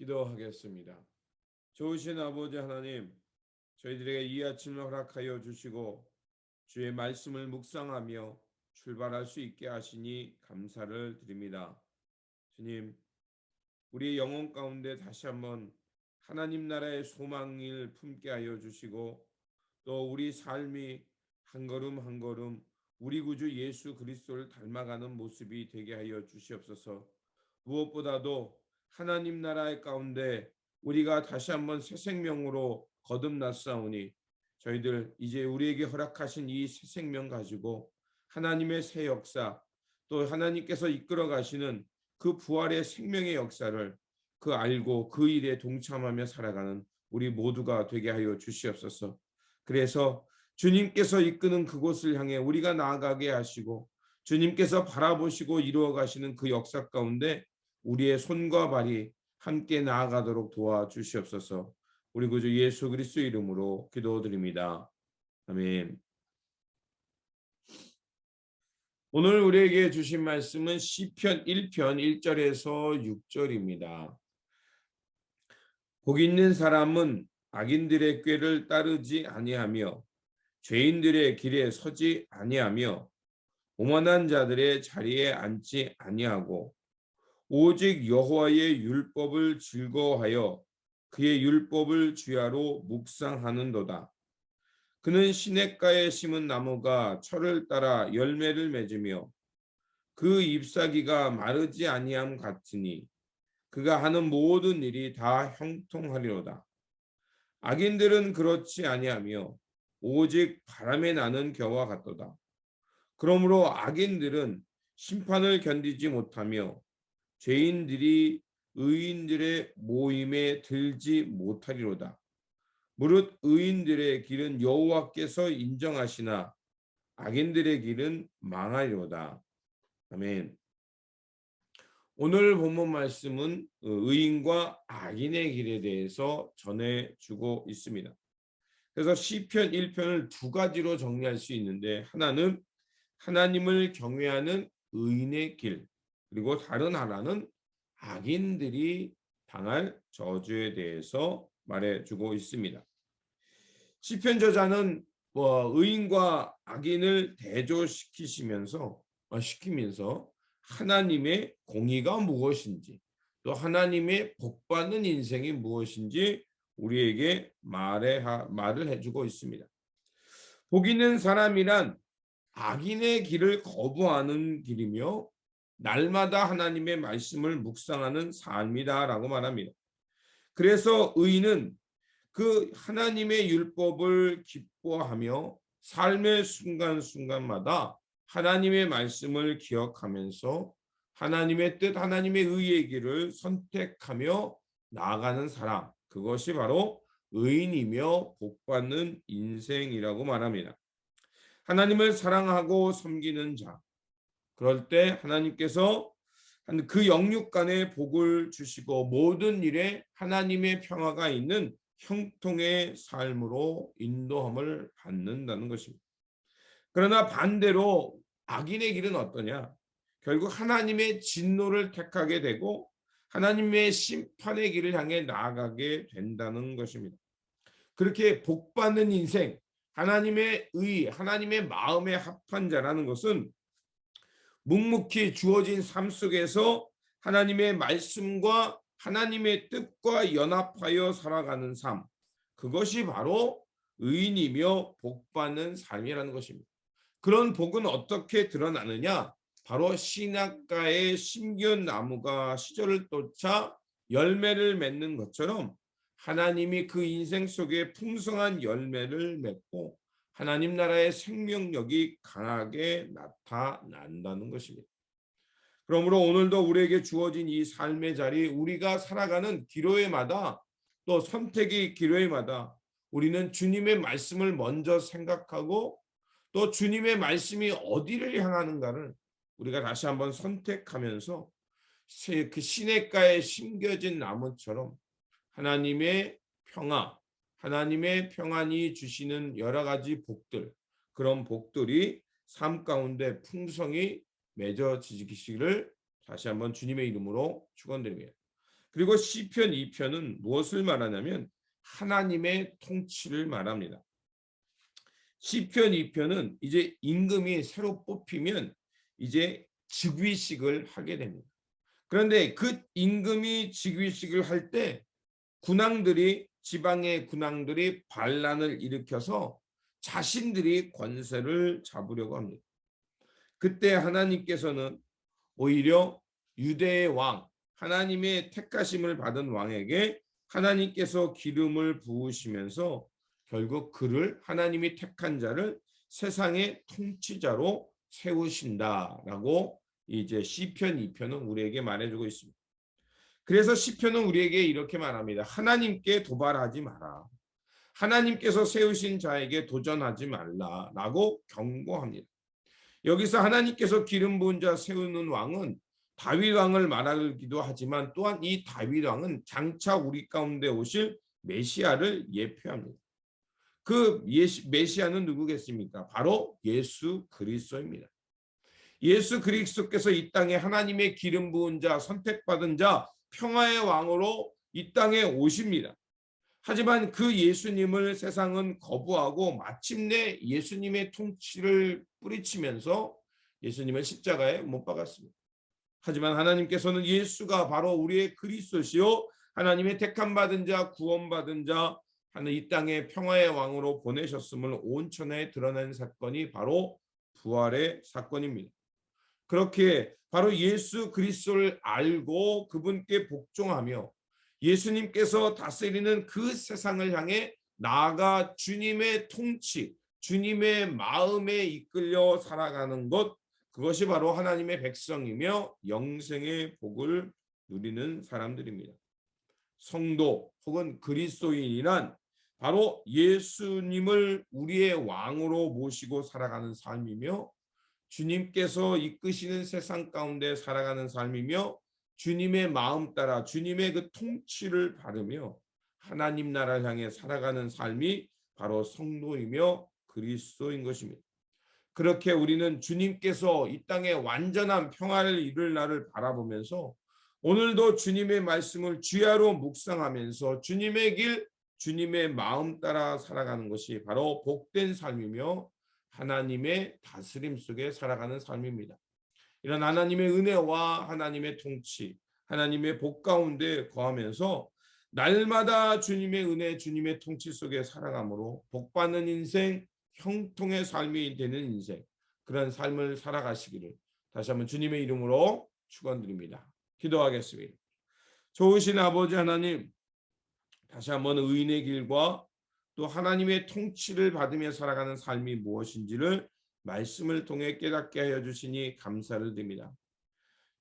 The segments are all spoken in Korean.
기도하겠습니다. 좋으신 아버지 하나님, 저희들에게 이 아침을 허락하여 주시고 주의 말씀을 묵상하며 출발할 수 있게 하시니 감사를 드립니다. 주님, 우리의 영혼 가운데 다시 한번 하나님 나라의 소망을 품게 하여 주시고 또 우리 삶이 한 걸음 한 걸음 우리 구주 예수 그리스도를 닮아가는 모습이 되게 하여 주시옵소서. 무엇보다도 하나님 나라의 가운데 우리가 다시 한번 새 생명으로 거듭났사오니 저희들 이제 우리에게 허락하신 이 새 생명 가지고 하나님의 새 역사 또 하나님께서 이끌어 가시는 그 부활의 생명의 역사를 그 알고 그 일에 동참하며 살아가는 우리 모두가 되게 하여 주시옵소서. 그래서 주님께서 이끄는 그곳을 향해 우리가 나아가게 하시고 주님께서 바라보시고 이루어 가시는 그 역사 가운데 우리의 손과 발이 함께 나아가도록 도와주시옵소서. 우리 구주 예수 그리스도 이름으로 기도드립니다. 아멘. 오늘 우리에게 주신 말씀은 시편 1편 1절에서 6절입니다. 복 있는 사람은 악인들의 꾀를 따르지 아니하며 죄인들의 길에 서지 아니하며 오만한 자들의 자리에 앉지 아니하고 오직 여호와의 율법을 즐거워하여 그의 율법을 주야로 묵상하는도다. 그는 시냇가에 심은 나무가 철을 따라 열매를 맺으며 그 잎사귀가 마르지 아니함 같으니 그가 하는 모든 일이 다 형통하리로다. 악인들은 그렇지 아니하며 오직 바람에 나는 겨와 같도다. 그러므로 악인들은 심판을 견디지 못하며 죄인들이 의인들의 모임에 들지 못하리로다. 무릇 의인들의 길은 여호와께서 인정하시나 악인들의 길은 망하리로다. 아멘. 오늘 본문 말씀은 의인과 악인의 길에 대해서 전해주고 있습니다. 그래서 시편 1편을 두 가지로 정리할 수 있는데 하나는 하나님을 경외하는 의인의 길, 그리고 다른 하나는 악인들이 당할 저주에 대해서 말해주고 있습니다. 시편 저자는 의인과 악인을 대조시키시면서 하나님의 공의가 무엇인지 또 하나님의 복받는 인생이 무엇인지 우리에게 말을 해주고 있습니다. 복 있는 사람이란 악인의 길을 거부하는 길이며 날마다 하나님의 말씀을 묵상하는 삶이다라고 말합니다. 그래서 의인은 그 하나님의 율법을 기뻐하며 삶의 순간순간마다 하나님의 말씀을 기억하면서 하나님의 뜻, 하나님의 의의 길을 선택하며 나아가는 사람, 그것이 바로 의인이며 복받는 인생이라고 말합니다. 하나님을 사랑하고 섬기는 자, 그럴 때 하나님께서 그 영육간에 복을 주시고 모든 일에 하나님의 평화가 있는 형통의 삶으로 인도함을 받는다는 것입니다. 그러나 반대로 악인의 길은 어떠냐? 결국 하나님의 진노를 택하게 되고 하나님의 심판의 길을 향해 나아가게 된다는 것입니다. 그렇게 복받는 인생, 하나님의 의, 하나님의 마음에 합한 자라는 것은 묵묵히 주어진 삶 속에서 하나님의 말씀과 하나님의 뜻과 연합하여 살아가는 삶, 그것이 바로 의인이며 복받는 삶이라는 것입니다. 그런 복은 어떻게 드러나느냐? 바로 시냇가에 심기운 나무가 시절을 쫓아 열매를 맺는 것처럼 하나님이 그 인생 속에 풍성한 열매를 맺고 하나님 나라의 생명력이 강하게 나타난다는 것입니다. 그러므로 오늘도 우리에게 주어진 이 삶의 자리, 우리가 살아가는 기로에마다 또 선택의 기로에마다 우리는 주님의 말씀을 먼저 생각하고 또 주님의 말씀이 어디를 향하는가를 우리가 다시 한번 선택하면서 그 시냇가에 심겨진 나무처럼 하나님의 평화, 하나님의 평안이 주시는 여러 가지 복들, 그런 복들이 삶 가운데 풍성히 맺어지시기를 다시 한번 주님의 이름으로 축원드립니다. 그리고 시편 2편은 무엇을 말하냐면 하나님의 통치를 말합니다. 시편 2편은 이제 임금이 새로 뽑히면 이제 즉위식을 하게 됩니다. 그런데 그 임금이 즉위식을 할 때 지방의 군왕들이 반란을 일으켜서 자신들이 권세를 잡으려고 합니다. 그때 하나님께서는 오히려 유대의 왕, 하나님의 택하심을 받은 왕에게 하나님께서 기름을 부으시면서 결국 그를, 하나님이 택한 자를 세상의 통치자로 세우신다라고 이제 시편 2편은 우리에게 말해주고 있습니다. 그래서 시편은 우리에게 이렇게 말합니다. 하나님께 도발하지 마라. 하나님께서 세우신 자에게 도전하지 말라라고 경고합니다. 여기서 하나님께서 기름 부은 자 세우는 왕은 다윗 왕을 말하기도 하지만 또한 이 다윗 왕은 장차 우리 가운데 오실 메시아를 예표합니다. 그 메시아는 누구겠습니까? 바로 예수 그리스도입니다. 예수 그리스도께서 이 땅에 하나님의 기름 부은 자, 선택받은 자, 평화의 왕으로 이 땅에 오십니다. 하지만 그 예수님을 세상은 거부하고 마침내 예수님의 통치를 뿌리치면서 예수님을 십자가에 못 박았습니다. 하지만 하나님께서는 예수가 바로 우리의 그리스도시요 하나님의 택함 받은 자, 구원받은 자, 하는 이 땅의 평화의 왕으로 보내셨음을 온천에 드러낸 사건이 바로 부활의 사건입니다. 그렇게 바로 예수 그리스도를 알고 그분께 복종하며 예수님께서 다스리는 그 세상을 향해 나아가 주님의 통치, 주님의 마음에 이끌려 살아가는 것, 그것이 바로 하나님의 백성이며 영생의 복을 누리는 사람들입니다. 성도 혹은 그리스도인이란 바로 예수님을 우리의 왕으로 모시고 살아가는 삶이며 주님께서 이끄시는 세상 가운데 살아가는 삶이며 주님의 마음 따라 주님의 그 통치를 받으며 하나님 나라를 향해 살아가는 삶이 바로 성도이며 그리스도인 것입니다. 그렇게 우리는 주님께서 이 땅에 완전한 평화를 이룰 날을 바라보면서 오늘도 주님의 말씀을 주야로 묵상하면서 주님의 길, 주님의 마음 따라 살아가는 것이 바로 복된 삶이며 하나님의 다스림 속에 살아가는 삶입니다. 이런 하나님의 은혜와 하나님의 통치, 하나님의 복 가운데 거하면서 날마다 주님의 은혜, 주님의 통치 속에 살아감으로 복받는 인생, 형통의 삶이 되는 인생, 그런 삶을 살아가시기를 다시 한번 주님의 이름으로 축원드립니다. 기도하겠습니다. 좋으신 아버지 하나님, 다시 한번 의인의 길과 또 하나님의 통치를 받으며 살아가는 삶이 무엇인지를 말씀을 통해 깨닫게 하여 주시니 감사를 드립니다.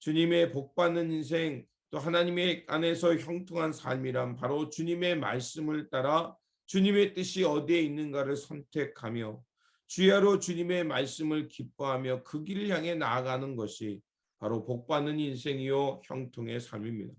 주님의 복받는 인생, 또 하나님의 안에서 형통한 삶이란 바로 주님의 말씀을 따라 주님의 뜻이 어디에 있는가를 선택하며 주야로 주님의 말씀을 기뻐하며 그 길을 향해 나아가는 것이 바로 복받는 인생이요 형통의 삶입니다.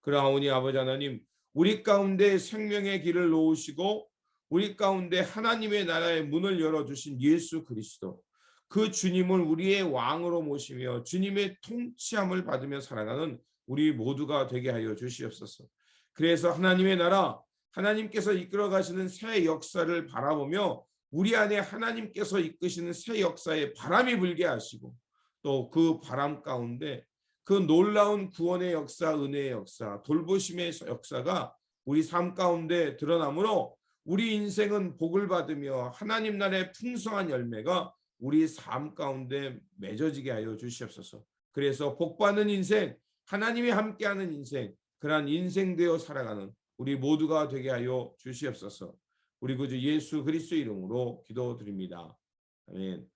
그러하오니 아버지 하나님, 우리 가운데 생명의 길을 놓으시고 우리 가운데 하나님의 나라의 문을 열어주신 예수 그리스도, 그 주님을 우리의 왕으로 모시며 주님의 통치함을 받으며 살아가는 우리 모두가 되게 하여 주시옵소서. 그래서 하나님의 나라, 하나님께서 이끌어 가시는 새 역사를 바라보며 우리 안에 하나님께서 이끄시는 새 역사에 바람이 불게 하시고 또 그 바람 가운데 그 놀라운 구원의 역사, 은혜의 역사, 돌보심의 역사가 우리 삶 가운데 드러나므로 우리 인생은 복을 받으며 하나님 나라의 풍성한 열매가 우리 삶 가운데 맺어지게 하여 주시옵소서. 그래서 복받는 인생, 하나님이 함께하는 인생, 그러한 인생 되어 살아가는 우리 모두가 되게 하여 주시옵소서. 우리 구주 예수 그리스도 이름으로 기도드립니다. 아멘.